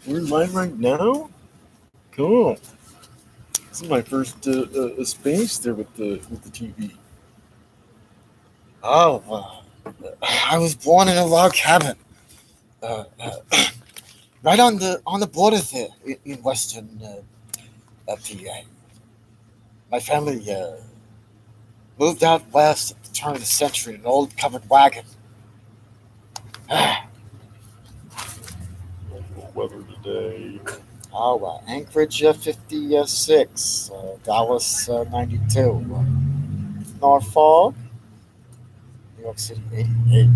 We're live right now. Cool. This is my first space there with the TV. Oh, I was born in a log cabin, uh, uh, right on the border there in western PA. My family moved out west at the turn of the century in an old covered wagon. Weather today. Oh, Anchorage 56, Dallas 92, Norfolk, New York City 88.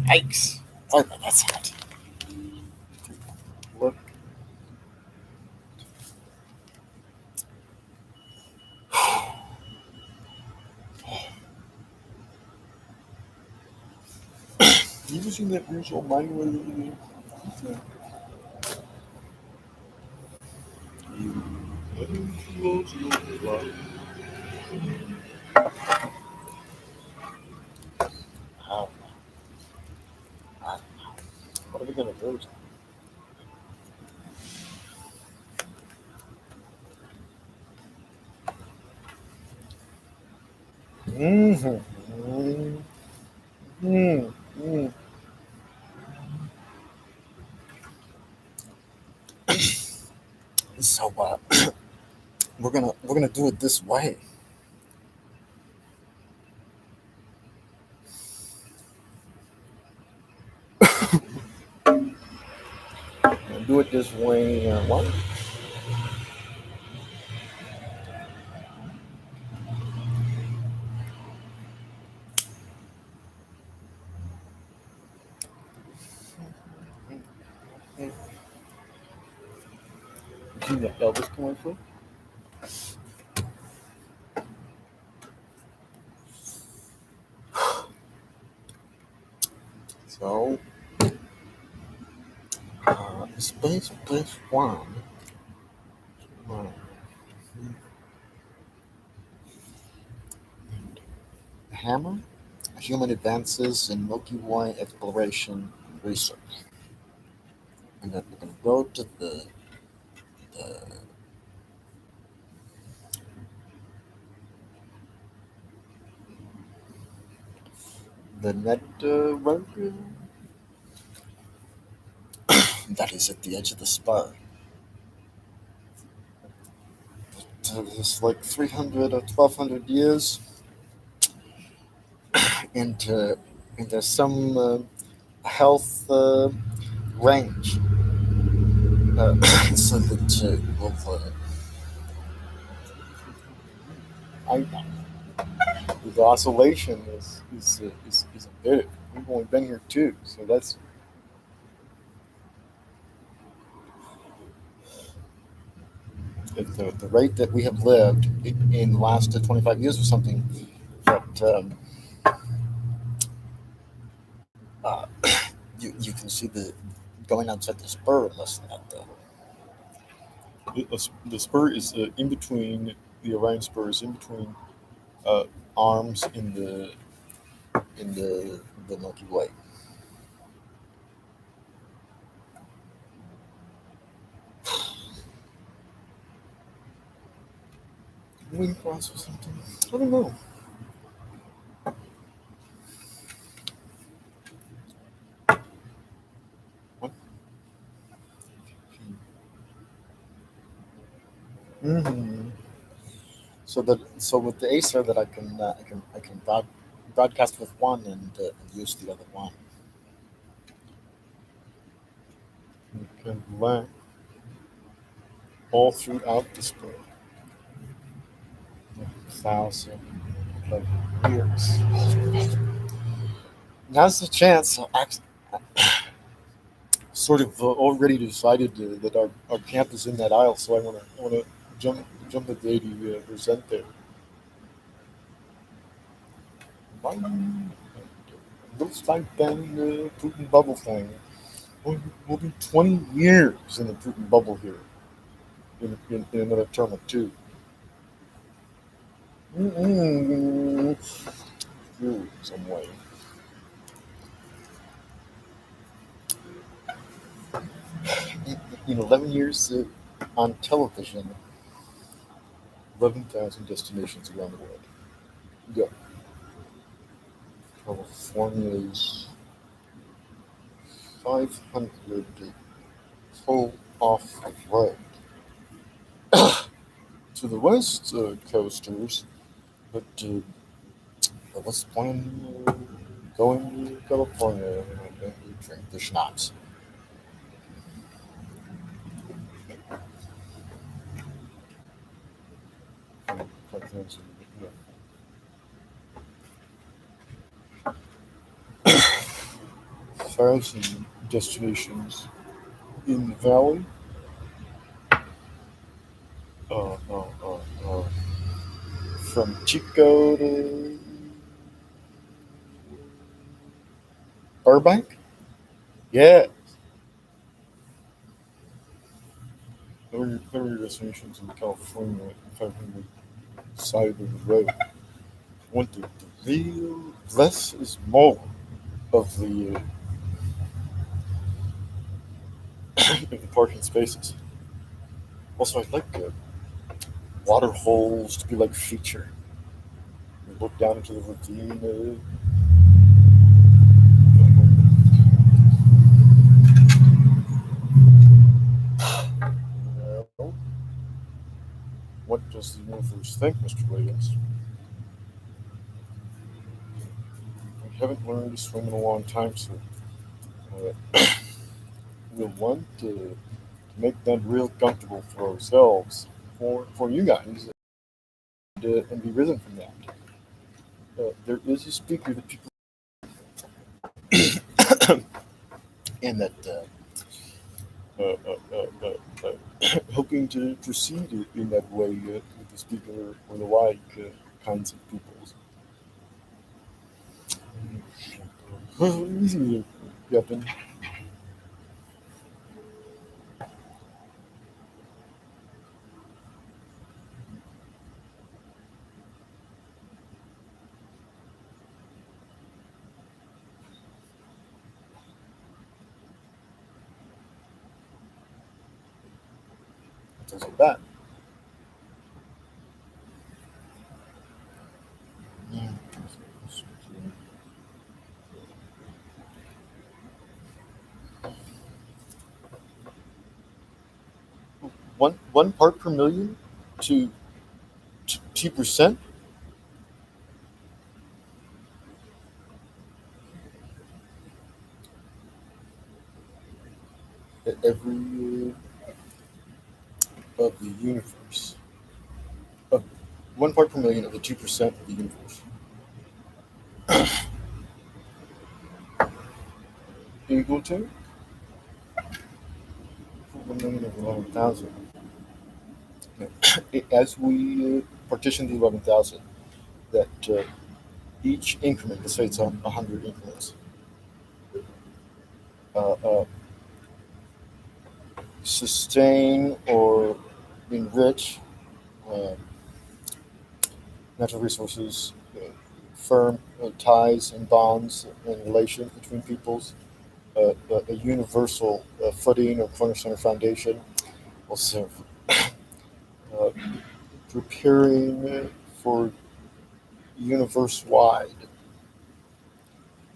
Yikes! Wait a minute, that's hot. Look, you ever seen that usual mind where how? What are we gonna do? Mm-hmm. Mm-hmm. So we're gonna do it this way. Do it this way. What? You seen the Elvis commercial? So, space one. Uh, Hammer. Human advances in Milky Way exploration and research. And then we're gonna go to the the network that is at the edge of the spur. So it's like 300 or 1200 years into some health range, so that I, the oscillation is a bit. We've only been here two, so that's at the rate that we have lived in the last 25 years or something. That uh, you can see the going outside the spur and less than that. The spur is in between the Orion spur is in between uh, arms in the Milky Way. Wing cross or something. I don't know. What? Mm-hmm. So with the Acer that I can broadcast with one and use the other one. You can learn all throughout the spring. 1,000 years. Now's the chance. I sort of already decided that our camp is in that aisle, so I want to jump at the 80% there. Bye. Looks like then the Putin bubble thing. We'll be 20 years in the Putin bubble here in another term or two. Mm-mm. Some way. in 11 years on television, 11,000 destinations around the world. Yeah, California's 500 full off road. To the west coasters, but what's the point in going to California and drink the schnapps? Yeah. 1,000 destinations in the valley. Uh, uh, uh, uh, from Chico to Burbank. Yeah, there are destinations in California, 500 side of the road. Want the real less is more of the parking spaces. Also, I'd like water holes to be like feature. You look down into the ravine. Well, what does the universe think, Mr. Williams? We haven't learned to swim in a long time, so we'll want to make that real comfortable for ourselves, for you guys, and be risen from that. There is a speaker that people and that hoping to proceed in that way with the speaker or the like kinds of peoples. Easy, Captain. Things like that. One part per million to 2%. Every of the universe. Of 1 part per million of the 2% of the universe. Equal to 1 million of 11,000. As we partition the 11,000, that each increment, let's say it's 100 increments, uh, uh, sustain or enrich uh, natural resources, firm ties and bonds and relations between peoples, a universal footing or cornerstone or foundation, also uh, preparing for universe wide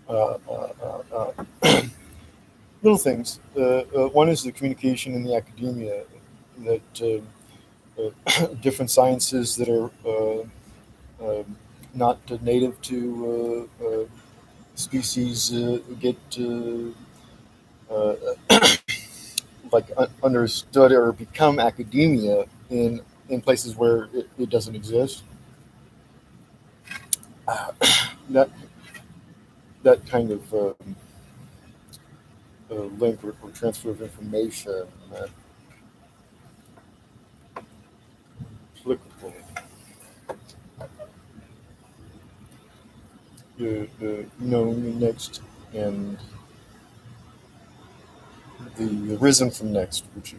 uh, uh, little things. One is the communication in the academia that different sciences that are not native to species get uh, like understood or become academia in places where it doesn't exist. Uh, that that kind of link or transfer of information applicable. Known next and the risen from next, which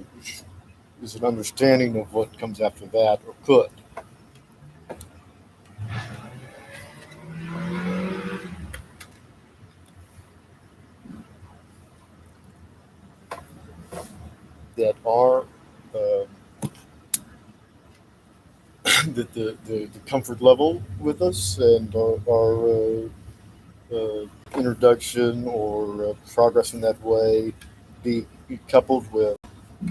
is an understanding of what comes after that or could. that are the comfort level with us and our introduction or progress in that way be coupled with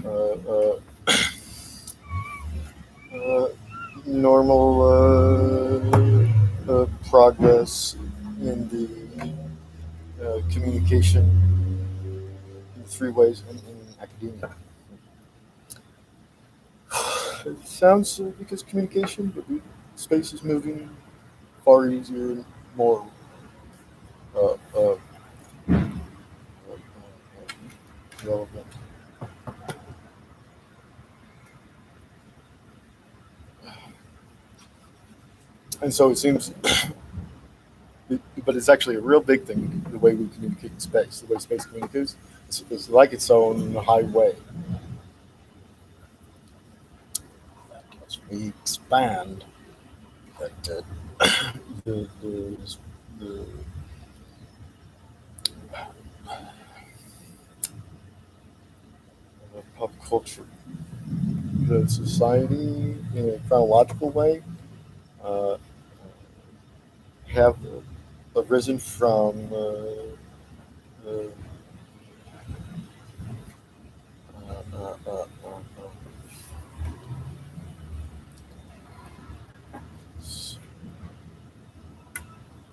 uh, uh, uh, normal progress in the communication in three ways in academia. It sounds because communication, but space is moving far easier and more uh, uh, relevant. And so it seems, but it's actually a real big thing the way we communicate in space, the way space communicates. It's like its own highway. As we expand, that the pop culture, the society in a chronological way uh, have arisen from uh,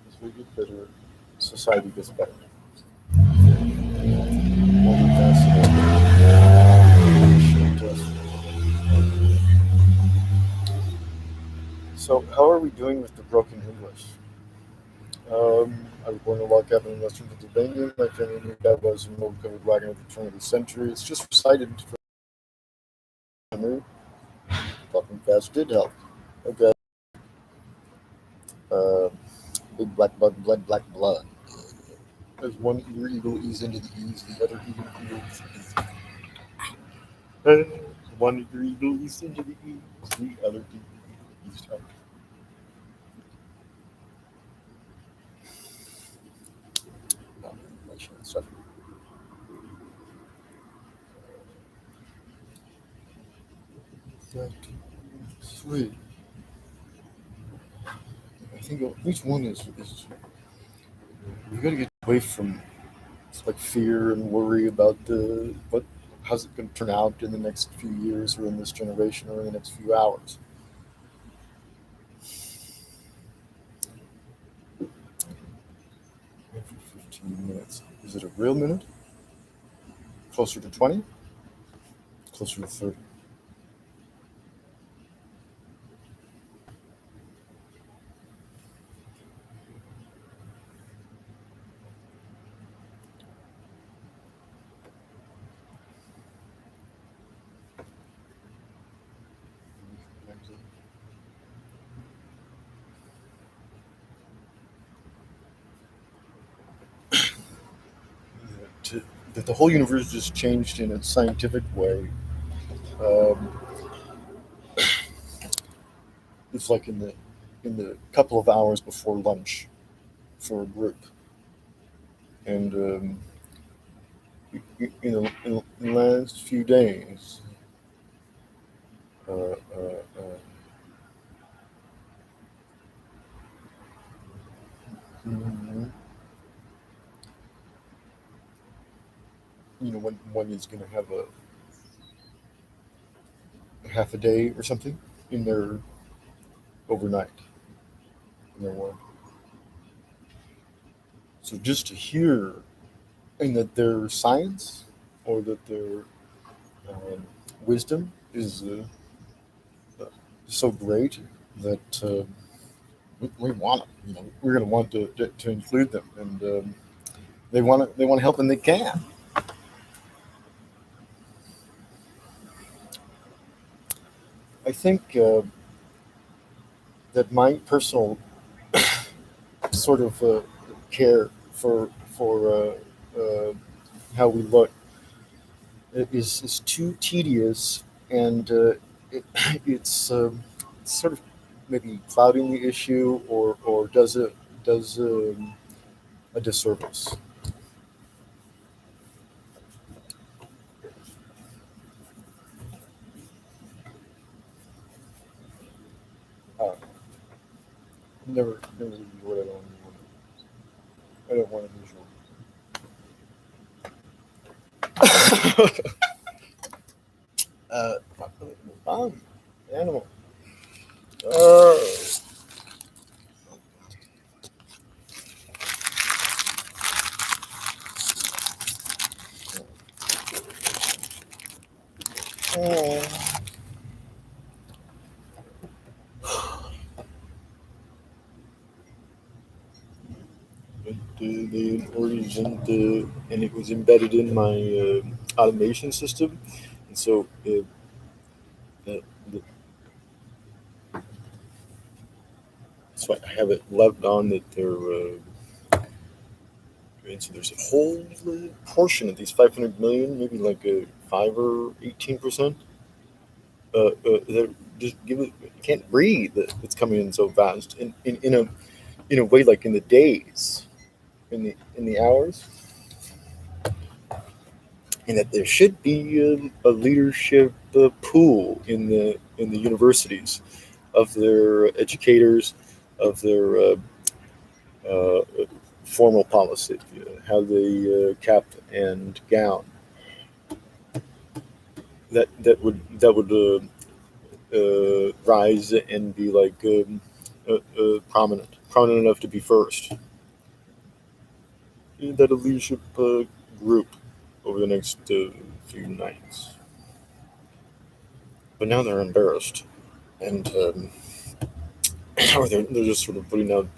as we get better, society gets better. So, how are we doing with the broken English? I was born in a log cabin in western Pennsylvania. My family knew that was an old covered wagon of the turn of the century. It's just recited for memory. Talking fast did help. Okay. Uh, big black bug, blood, black blood. As one eager eagle ease into the ease, the other eager eagle ease. One eager eagle ease into the ease, the other eager eagle ease out. Stuff. That, sweet. I think each one is we got to get away from like fear and worry about the what how's it going to turn out in the next few years or in this generation or in the next few hours. Every 15 minutes. Is it a real minute? Closer to 20? Closer to 30. To, that the whole universe just changed in a scientific way. Um, it's like in the couple of hours before lunch for a group, and in the last few days, uh, uh, uh, mhm, when one is going to have a half a day or something in their overnight in their work. So just to hear and that their science or that their um, wisdom is so great that we want it. We're going to want to include them, and they want to help, and they can. I think that my personal sort of care for how we look is too tedious, and it's sort of maybe clouding the issue, or does a disservice. never do what I don't want unusual. uh, um, animal. Uh, uh, the origin, and it was embedded in my automation system, and so uh, the, so I have it left on that there. And so there's a whole portion of these 500 million, maybe like a 5 or 18%. That just give it can't breathe. It's coming in so fast, in a way like in the days, in the hours, and that there should be a leadership pool in the universities of their educators, of their uh, formal policy, how they cap and gown. That would rise and be like prominent enough to be first. That a leadership group over the next few nights. But now they're embarrassed, and or they're just sort of putting out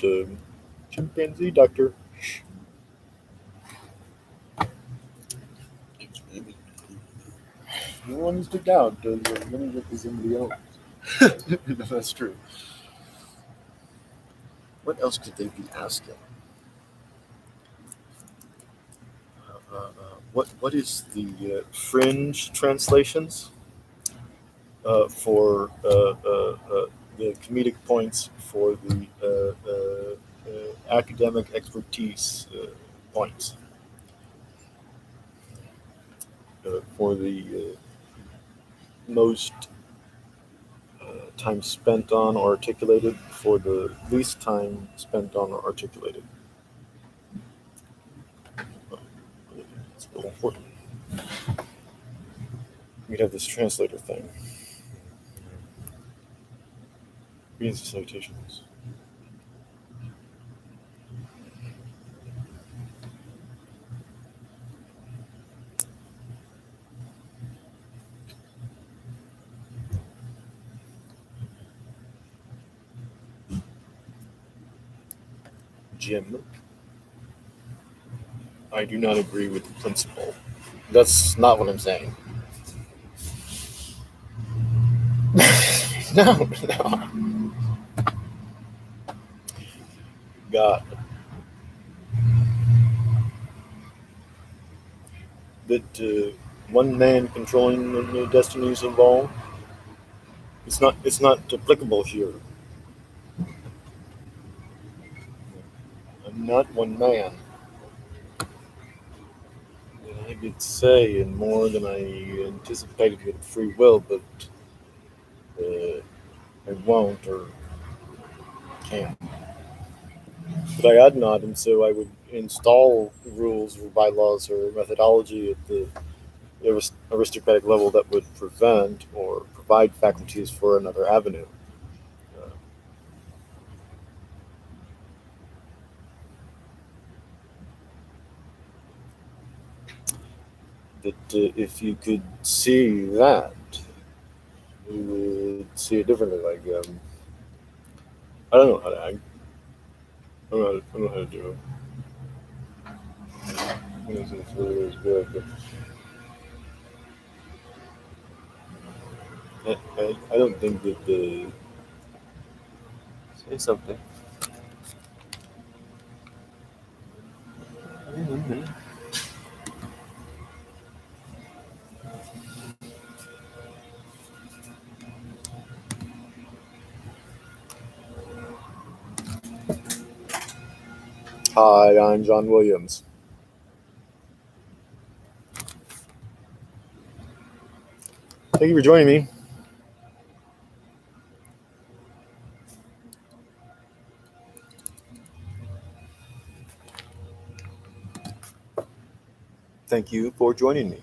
chimpanzee doctor. No one is picked out. You're going to get to somebody else. That's true. What else could they be asking? What is the fringe translations for the comedic points for the academic expertise points for the most time spent on or articulated for the least time spent on or articulated. It's real important. We'd have this translator thing. Readings and citations. Jim, I do not agree with the principle. That's not what I'm saying. No, no. God. That one man controlling the destinies of all. It's not applicable here. I'm not one man. And I could say in more than I anticipated with free will, but uh, I won't or can't. But I had not, and so I would install rules or bylaws or methodology at the aristocratic level that would prevent or provide faculties for another avenue. Uh, that if you could see that, you would see it differently. Like I don't know how to. I don't know how to do it. It's really good, but I don't think that the say something. Hi, I'm John Williams. Thank you for joining me. Thank you for joining me.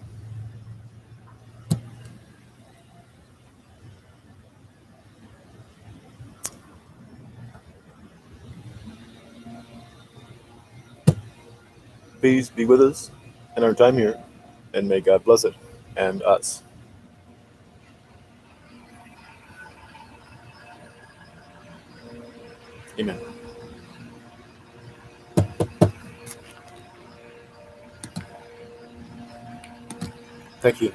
Please be with us in our time here, and may God bless it and us. Amen. Thank you.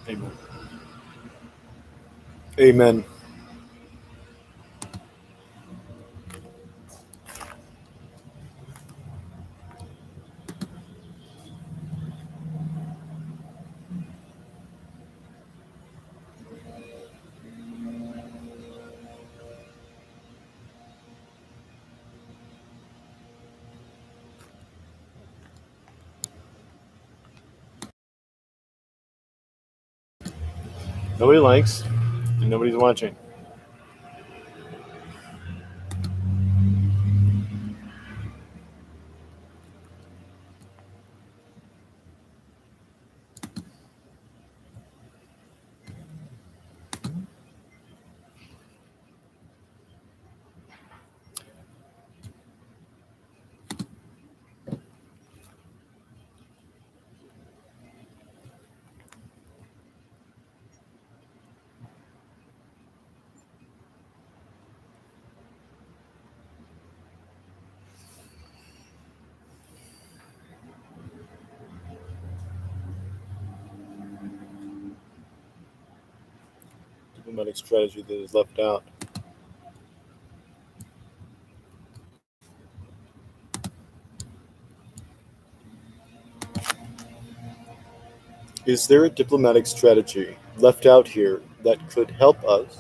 Amen. Amen. Nobody likes, and nobody's watching. Diplomatic strategy that is left out. Is there a diplomatic strategy left out here that could help us?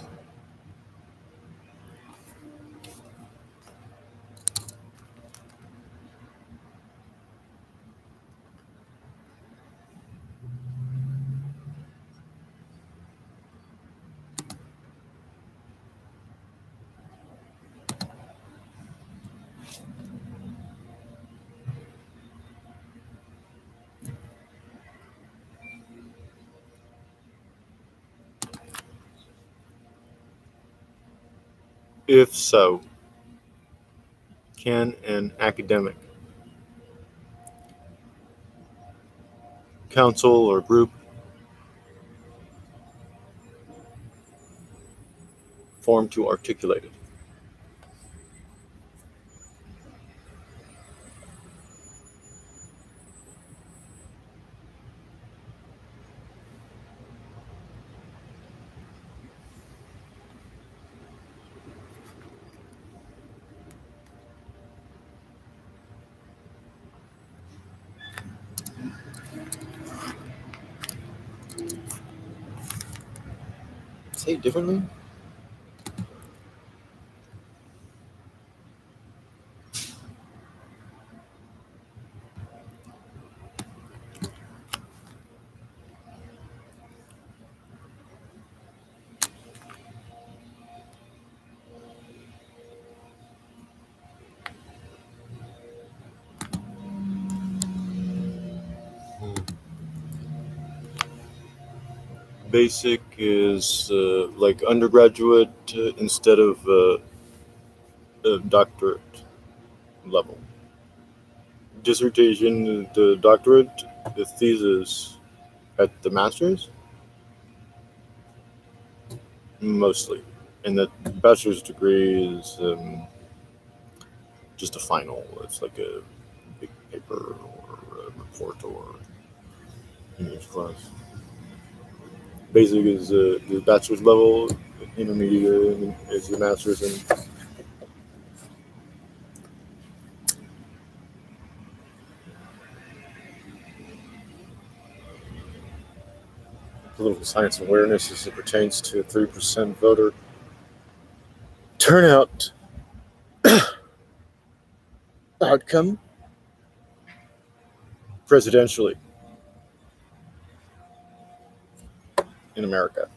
If so, can an academic, council, or group form to articulate it? Say it differently? Basic is like undergraduate instead of doctorate level. Dissertation, the doctorate, the thesis at the master's, mostly. And the bachelor's degree is just a final. It's like a big paper or a report or in each class. Basic is the bachelor's level, intermediate is the master's, and political science awareness as it pertains to 3% voter turnout outcome presidentially in America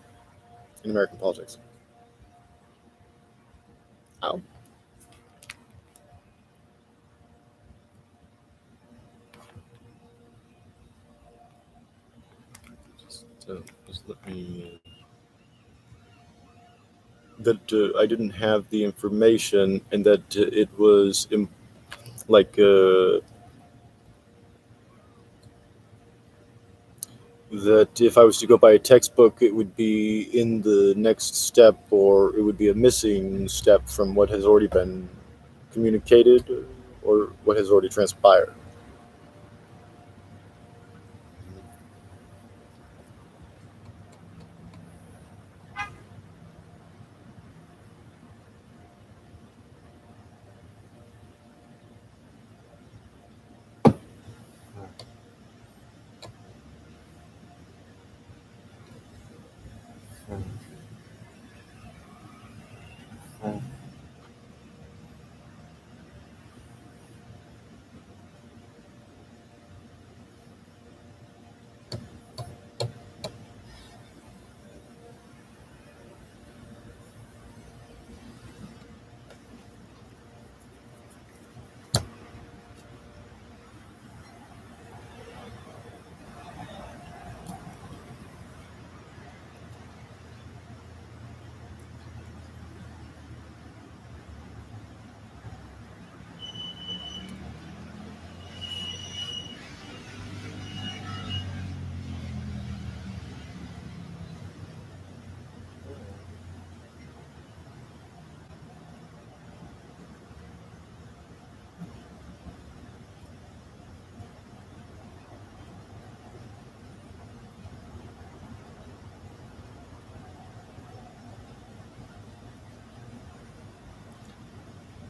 in American politics. Ow. Just let me. That I didn't have the information, and that it was like that if I was to go by a textbook, it would be in the next step, or it would be a missing step from what has already been communicated, or what has already transpired.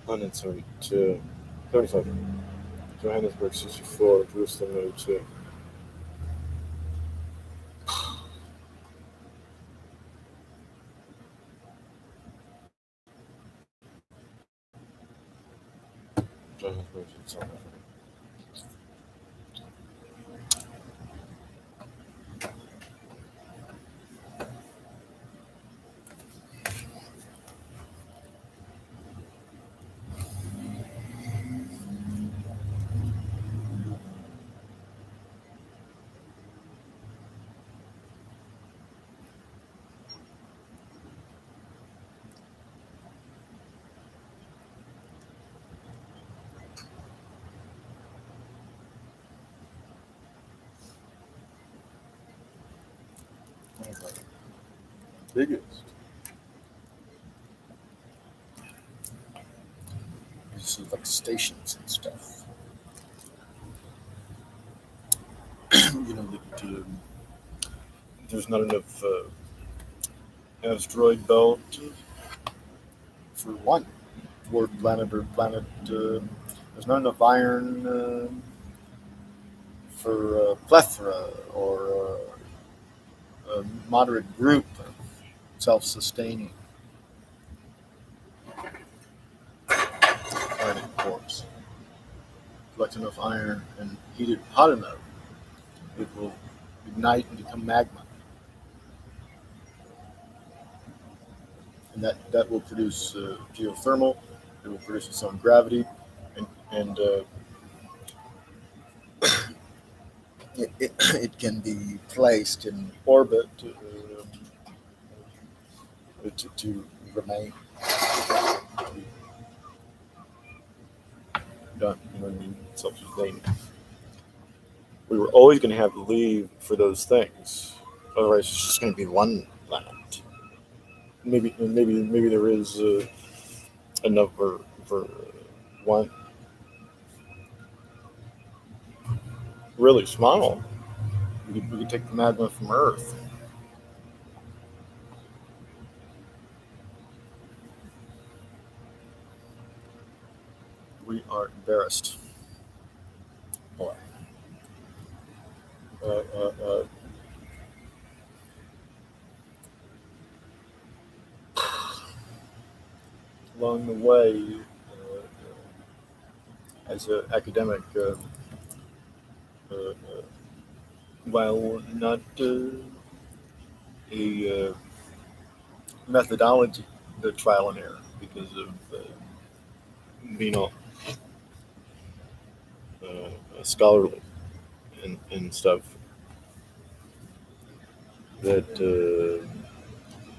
London 72, 75, Johannesburg 64, Jerusalem 92. Johannesburg 67. Biggest. This is like stations and stuff. That there's not enough asteroid belt for one toward planet or planet. There's not enough iron for a plethora or a moderate group, self-sustaining planet cores. Collect enough iron and heat it hot enough, it will ignite and become magma, and that will produce geothermal. It will produce its own gravity, and it can be placed in orbit to remain done. You know what I mean? Self-sustaining. We were always going to have to leave for those things. Otherwise, it's just going to be one planet. Maybe there is enough for one really small. We could take the magma from Earth. We are embarrassed. Boy. Uh, uh, uh, Along the way, as an academic, uh, while not a methodology, the trial and error, because of being all scholarly and stuff that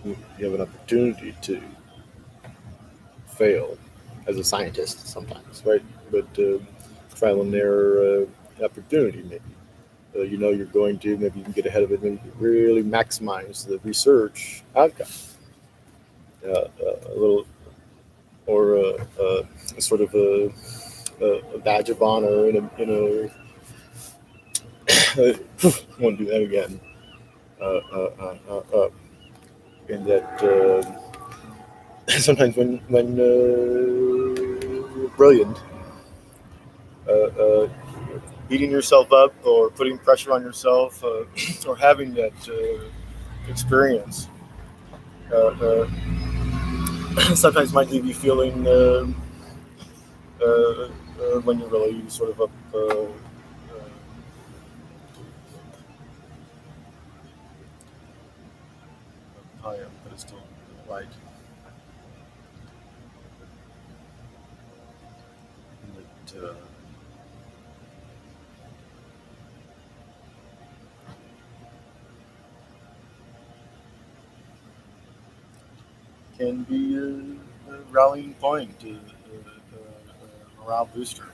you have an opportunity to fail as a scientist sometimes, right? But trial and error opportunity, maybe. You know you're going to, maybe you can get ahead of it, maybe you can really maximize the research outcome. A little, or a sort of a badge of honor I won't do that again. Uh, uh, uh, and that sometimes when you're brilliant, uh, uh, beating yourself up or putting pressure on yourself, or having that experience, sometimes might leave you feeling when you're really sort of up high up, but it's still light. And it can be a rallying point, a morale booster.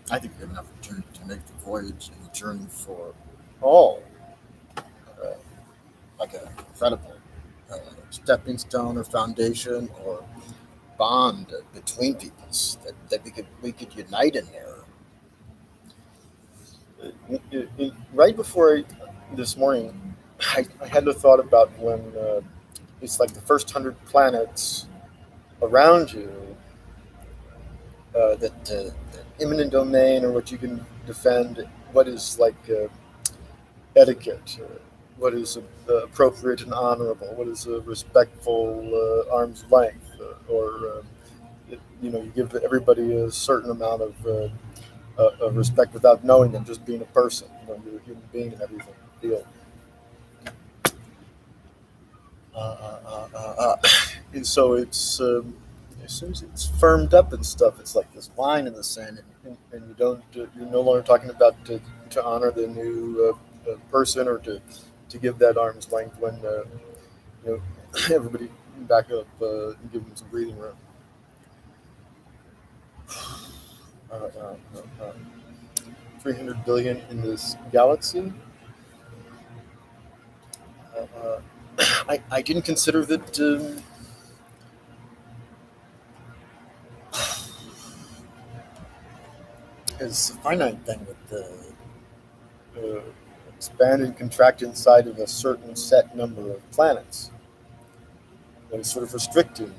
I think we have enough to make the voyage and the journey for all uh, like a credible stepping stone or foundation or bond between peoples that we could unite in there. Right before this morning, I had the thought about when it's like the first 100 planets around you, the imminent domain, or what you can defend, what is like etiquette, what is appropriate and honorable, what is a respectful arm's length, or you give everybody a certain amount of respect without knowing them, just being a person. You're a human being and everything you feel. And so it's as soon as it's firmed up and stuff, it's like this line in the sand, and you don't you're no longer talking about to honor the new person, or to give that arm's length when you know everybody back up and give them some breathing room. Uh, uh, uh, uh, 300 billion in this galaxy. Uh, I didn't consider that It's a finite thing with the uh, expand and contract inside of a certain set number of planets. That is sort of restricting.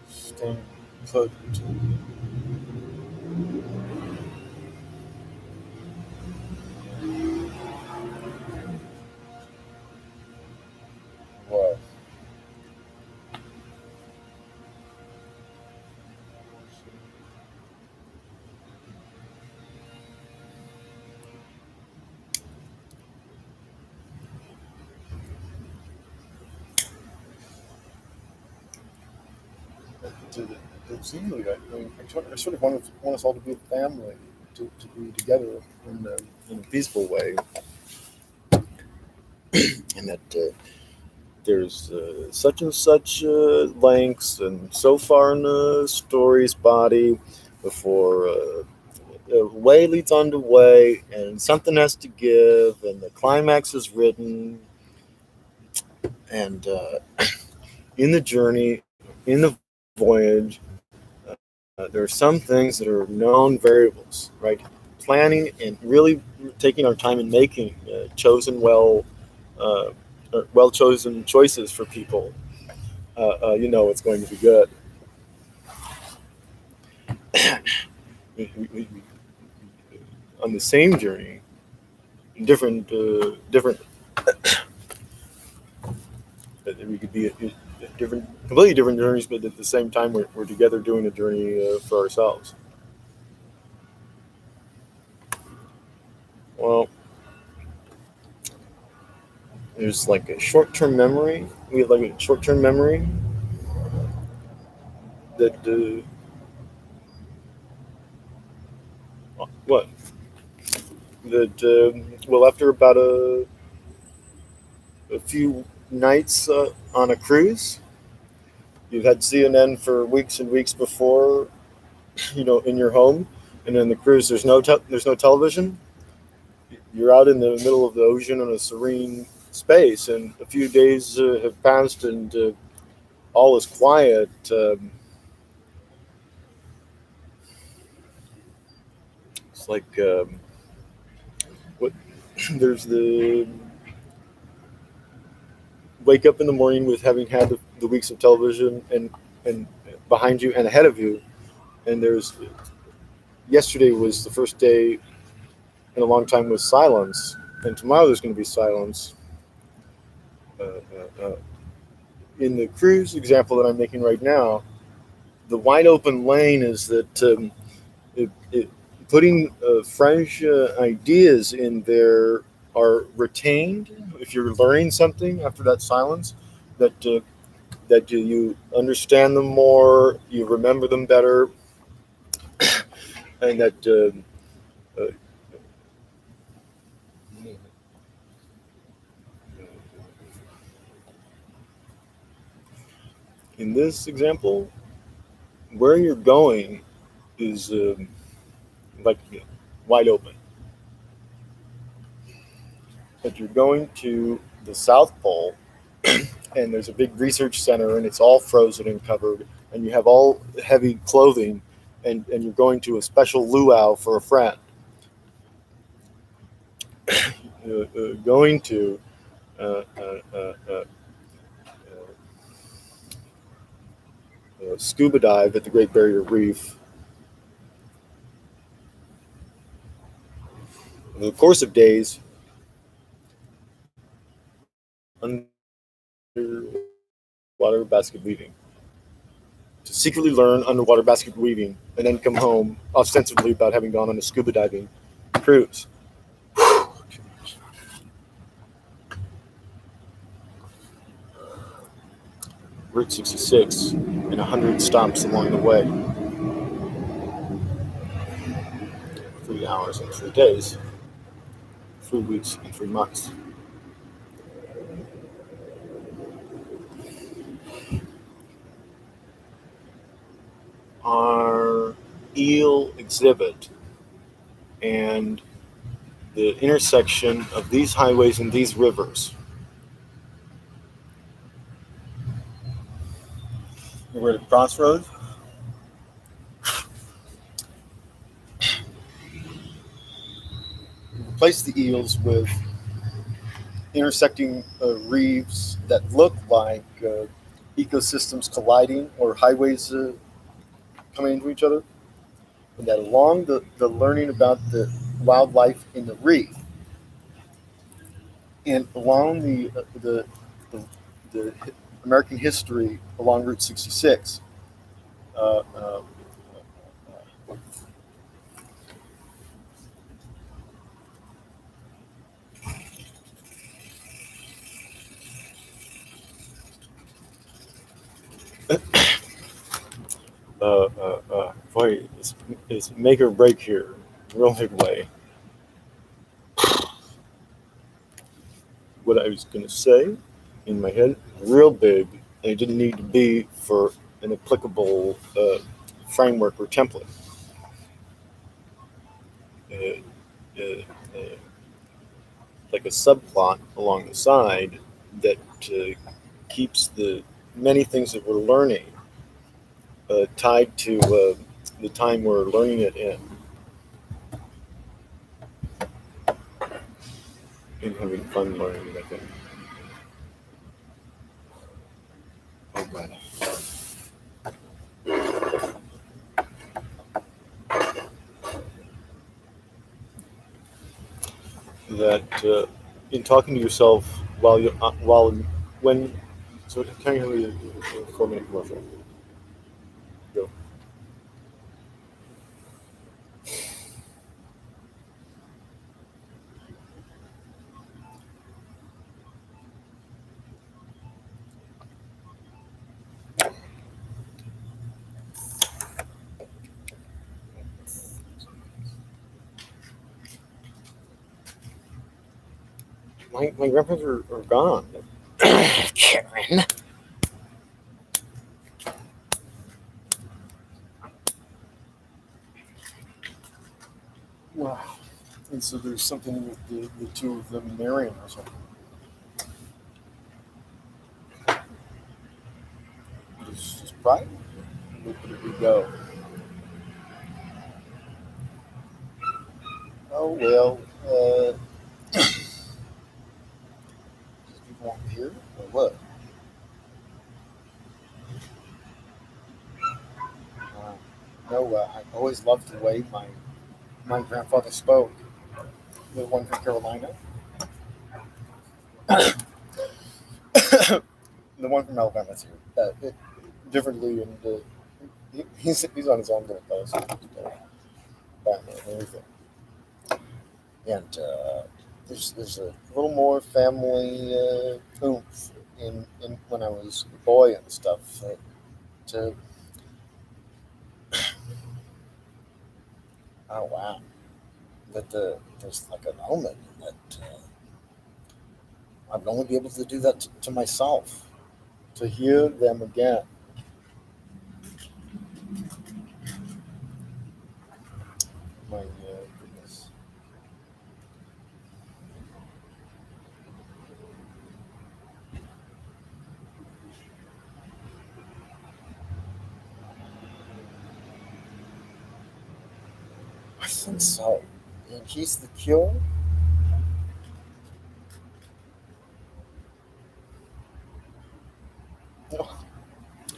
Staying put. Well, it, it seems like I sort of want us all to be a family, to be together in a peaceful way, and that there's such and such lengths and so far in the story's body before way leads on to way, and something has to give, and the climax is written, and in the journey, in the voyage, there are some things that are known variables, right? Planning and really taking our time and making uh, well chosen choices for people. It's going to be good. we, we, we, on the same journey, different we could be at different, completely different journeys, but at the same time we're together doing a journey for ourselves. Well, there's like a short-term memory. We have like a short-term memory that what that well, after about a few nights on a cruise, you've had CNN for weeks and weeks before, in your home, and then the cruise there's no television. You're out in the middle of the ocean in a serene space, and a few days have passed, and all is quiet. It's like what there's the wake up in the morning with having had the weeks of television and behind you and ahead of you, and there's yesterday was the first day in a long time with silence, and tomorrow there's going to be silence. Uh, in the cruise example that I'm making right now, the wide open lane is that it, putting fresh ideas in there are retained. If you're learning something after that silence, that that you understand them more, you remember them better, and that uh, in this example, where you're going is like wide open. But you're going to the South Pole, and there's a big research center, and it's all frozen and covered, and you have all heavy clothing, and you're going to a special luau for a friend. Going to uh, uh, uh, uh, scuba dive at the Great Barrier Reef. In the course of days, underwater basket weaving. To secretly learn underwater basket weaving and then come home ostensibly about having gone on a scuba diving cruise. Route 66 and 100 stops along the way. 3 hours and 3 days, 3 weeks and 3 months. Our eel exhibit and the intersection of these highways and these rivers. We're at a crossroads. Replace the eels with intersecting reefs that look like ecosystems colliding or highways coming into each other, and that along the learning about the wildlife in the reef and along the American history along Route 66. Uh, uh, Boy, it's make or break here, real big way. What I was going to say in my head, real big, and it didn't need to be for an applicable framework or template. Uh, uh, uh, like a subplot along the side that keeps the many things that we're learning tied to the time we're learning it and having fun learning it, I think. Oh, God. that in talking to yourself while when so can you hear a 4 minute commercial? Go. My grandparents are gone. Karen. Wow. And so there's something with the two of them marrying or something. Just pride. Where did we go? Oh well. People want to hear or what? No, I always loved the way my grandfather spoke. The one from Carolina, the one from Alabama too. Differently, and he's on his own little post, Batman and everything. And there's a little more family oomph in when I was a boy and stuff. To oh wow, that there's like an omen that I'd only be able to do that to myself. To hear them again. My goodness. I think so. And he's the cure.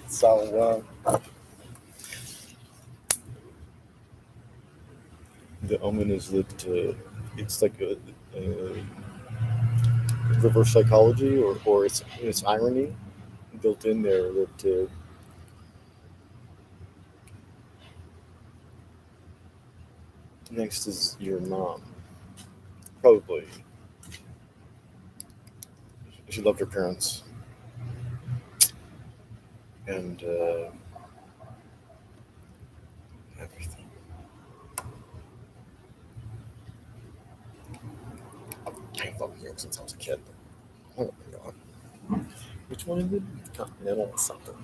So the omen is that it's like a reverse psychology, or it's irony built in there that next is your mom. Probably she loved her parents and everything. I've loved New York since I was a kid. I don't know. Which one is it? Continental or something.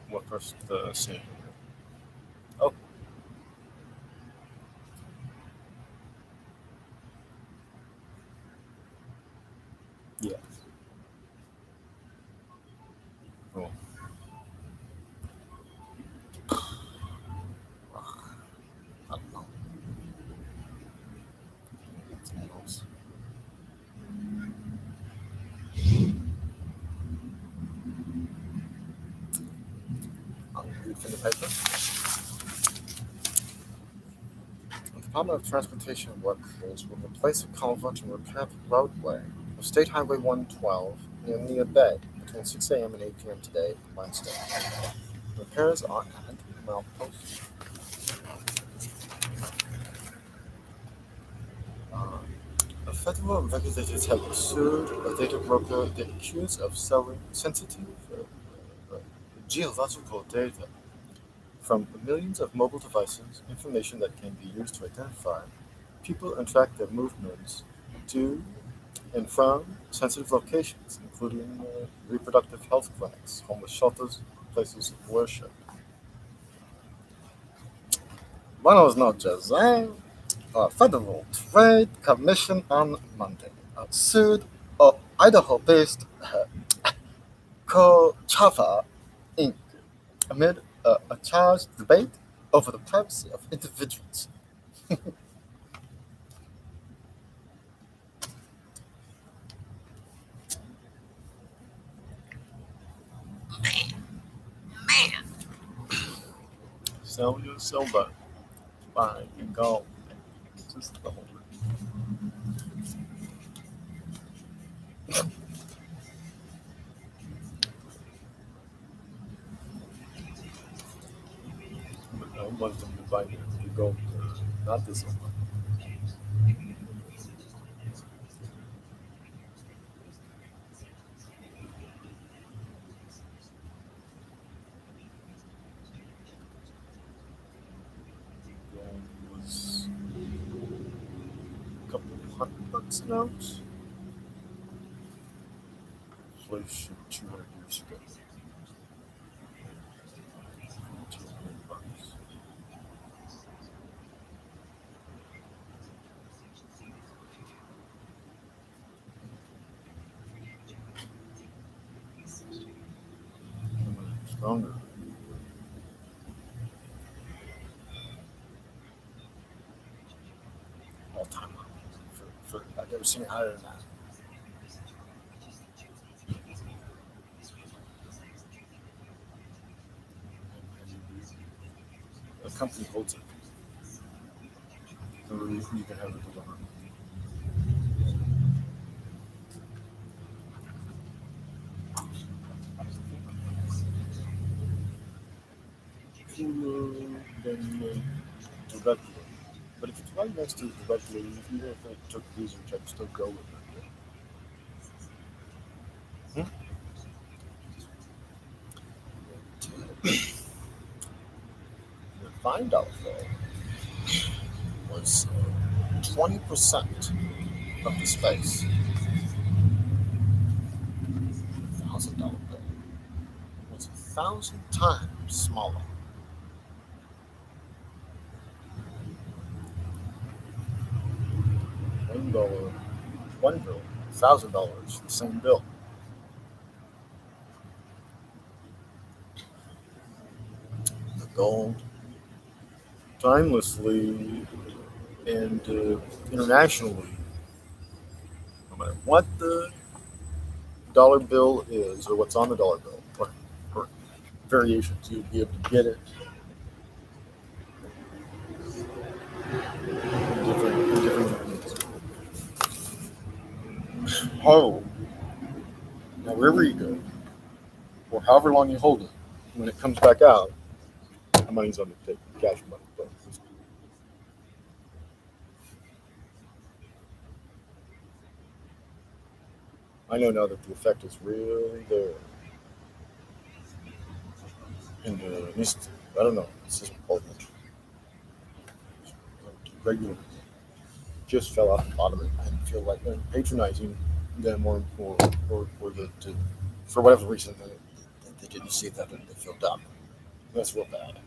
What first scene? Oh, yeah. Oh, I don't know. Something else. I'll read from the paper. The Department of Transportation workers will replace a culvert and repair the roadway of State Highway 112 near Nia Bay between 6 a.m. and 8 p.m. today, Wednesday. Repairs are at milepost. Uh, Federal regulators have sued a data broker they accuse of selling sensitive geological data from millions of mobile devices, information that can be used to identify people and track their movements to and from sensitive locations, including reproductive health clinics, homeless shelters, places of worship. Buenos noches, eh? Federal Trade Commission on Monday sued Idaho-based Coachava Inc. amid a charged debate over the privacy of individuals. Sell your silver, buy your gold. Just the whole. But I want them to buy your gold, not the silver. Gold was a couple of $100 an ounce. Inflation 200 years ago. 200 bucks. Stronger. All time high. I've never seen it higher than that. A company holds it. Or you can have it delivered. Cooler than directly. But if it's right next to it directly, even if it took research, I'd still go with it. Hmm? The find out though was 20% of the space. $1,000 bill was 1,000 times smaller. $1, one bill, $1,000, the same bill. The gold, timelessly and internationally, no matter what the dollar bill is or what's on the dollar bill, or variations, you'd be able to get it in different means. Oh, now wherever you go, or however long you hold it, when it comes back out, the money's on the table, cash money. But I know now that the effect is really there. And at least, I don't know, it's just important. Regular just fell off the bottom and I feel like patronizing them or for whatever reason they didn't see that and they feel dumb. That's real bad.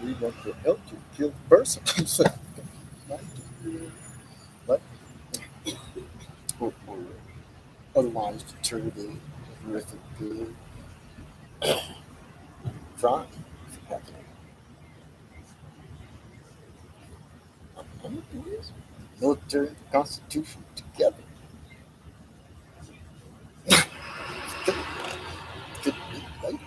We want to help you kill the person. But or otherwise deter the horrific crime happening. Military and the Constitution together. Could be like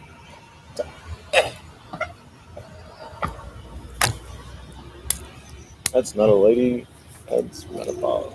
that's not a lady. That's menopause.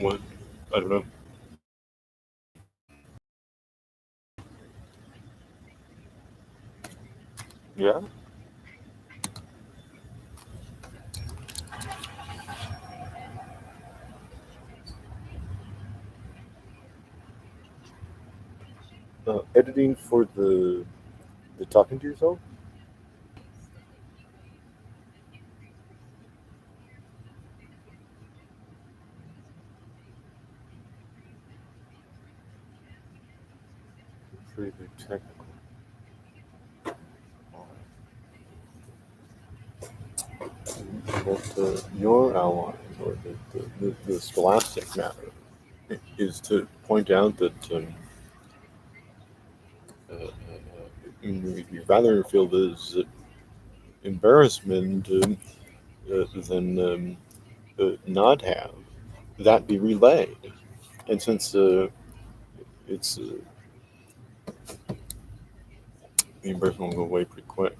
What? I don't know. Yeah. Editing for the talking to yourself. Pretty technical. But your ally, or the scholastic matter, is to point out that you rather feel this embarrassment than not have that be relayed. And since it's the embarrassment will go away pretty quick.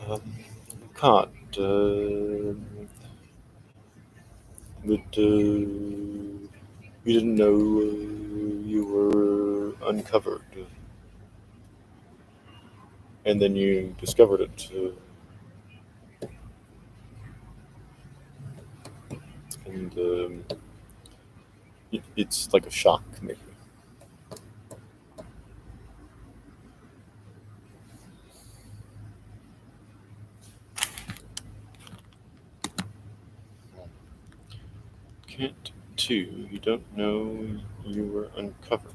Um, Caught that you didn't know you were uncovered, and then you discovered it, and it's like a shock, maybe. Can't two, you don't know you were uncovered.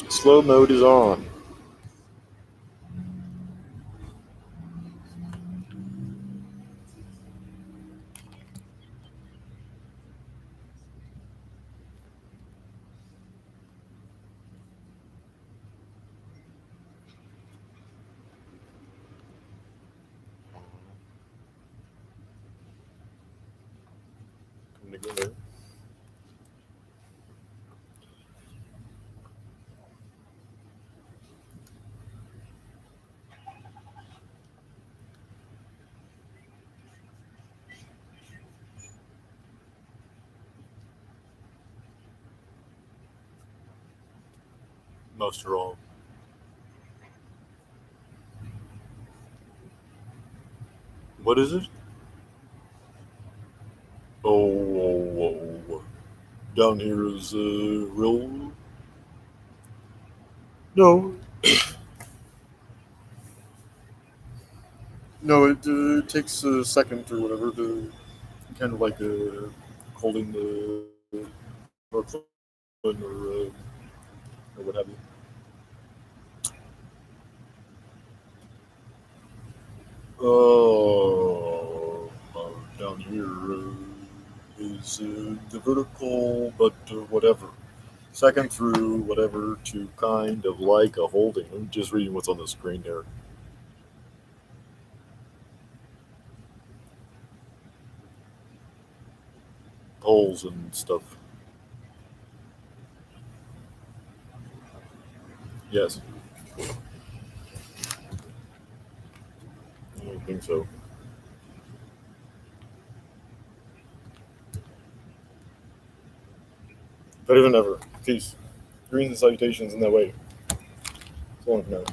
Slow mode is on. Coming together. Most are all. What is it? Oh, down here is real. No, no, it takes a second or whatever to kind of like holding the or or what have you. Down here is the vertical, but whatever. Second through whatever to kind of like a holding. I'm just reading what's on the screen there. Poles and stuff. Yes, I don't think so. Better than ever. Peace. Greetings and salutations in that way. So long for now.